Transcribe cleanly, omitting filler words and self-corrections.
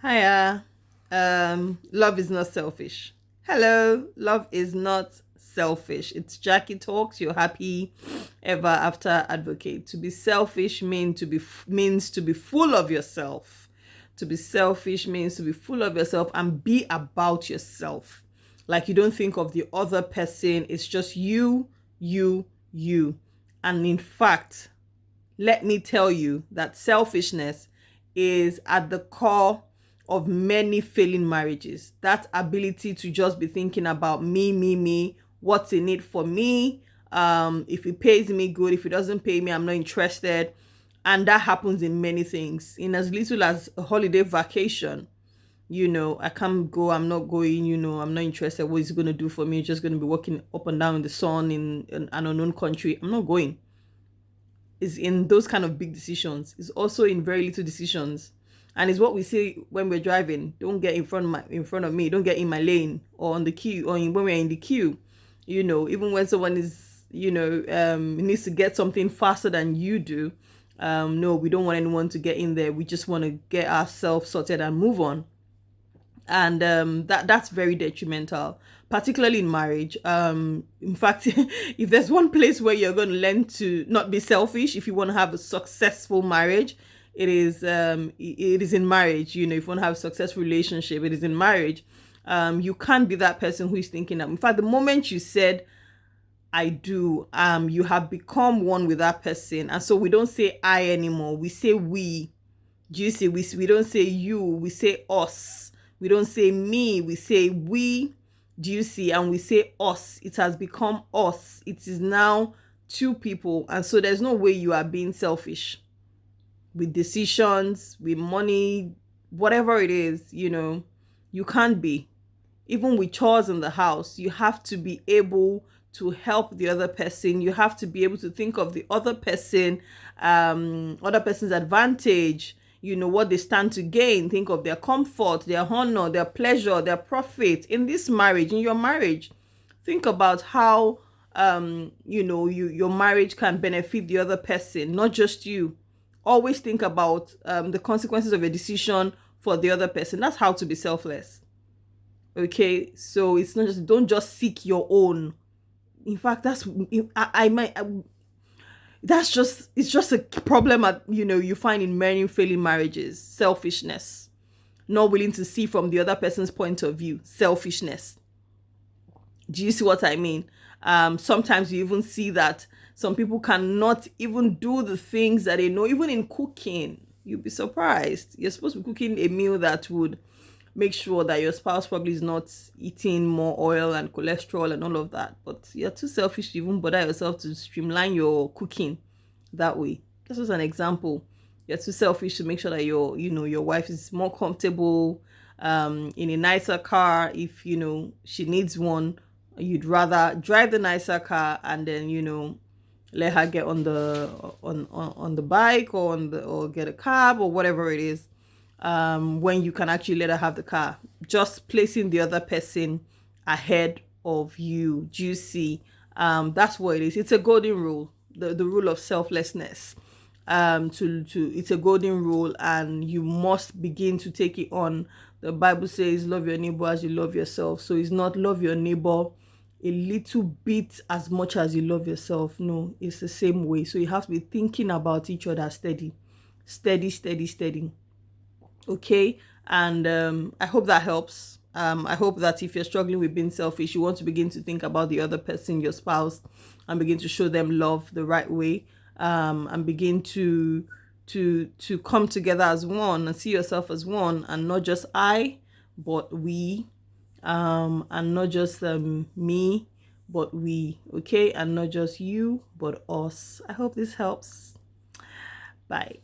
Hiya. Love is not selfish. Hello, love is not selfish. It's Jackie Talks, your happy ever after advocate. To be selfish means to be full of yourself. To be selfish means to be full of yourself and be about yourself. Like you don't think of the other person, it's just you. And in fact, let me tell you that selfishness is at the core of many failing marriages. That ability to just be thinking about me, what's in it for me. If it pays me, good. If it doesn't pay me, I'm not interested. And that happens in many things. In as little as a holiday vacation, I can't go, I'm not going, I'm not interested. What is it going to do for me? It's just going to be walking up and down in the sun in an unknown country. I'm not going. Is in those kind of big decisions. It's also in very little decisions, and it's what we say when we're driving. Don't get in front of me. Don't get in my lane or on the queue when we're in the queue. Even when someone is needs to get something faster than you do. No, we don't want anyone to get in there. We just want to get ourselves sorted and move on. And that's very detrimental, particularly in marriage. In fact, if there's one place where you're going to learn to not be selfish if you want to have a successful marriage, it is in marriage. If you want to have a successful relationship, it is in marriage. You can't be that person who is thinking that. In fact, the moment you said I do, you have become one with that person. And so we don't say I anymore, we say we. Do you see? We don't say you, we say us. We don't say me, we say we. Do you see? And we say us. It has become us. It is now two people. And so there's no way you are being selfish with decisions, with money, whatever it is, you can't be. Even with chores in the house, you have to be able to help the other person. You have to be able to think of the other person's advantage, what they stand to gain. Think of their comfort, their honor, their pleasure, their profit in this marriage, in your marriage. Think about how your marriage can benefit the other person, not just you. Always think about the consequences of a decision for the other person. That's how to be selfless. Okay, so it's not just, don't just seek your own. In fact, it's just a problem you find in many failing marriages. Selfishness, not willing to see from the other person's point of view. Selfishness. Do you see what I mean? Sometimes you even see that some people cannot even do the things that they know, even in cooking. You'll be surprised. You're supposed to be cooking a meal that would make sure that your spouse probably is not eating more oil and cholesterol and all of that. But you're too selfish to even bother yourself to streamline your cooking that way. This is an example. You're too selfish to make sure that your wife is more comfortable in a nicer car. If she needs one, you'd rather drive the nicer car and then let her get on the bike or get a cab or whatever it is. When you can actually let her have the car, just placing the other person ahead of you. Do you see? That's what it is. It's a golden rule, the rule of selflessness. It's a golden rule, and you must begin to take it on. The Bible says, "Love your neighbor as you love yourself." So it's not love your neighbor a little bit as much as you love yourself. No, it's the same way. So you have to be thinking about each other steady. Okay, and I hope that helps. I hope that if you're struggling with being selfish, you want to begin to think about the other person, your spouse, and begin to show them love the right way, and begin to come together as one and see yourself as one, and not just I, but we, and not just me, but we. Okay, and not just you, but us. I hope this helps. Bye.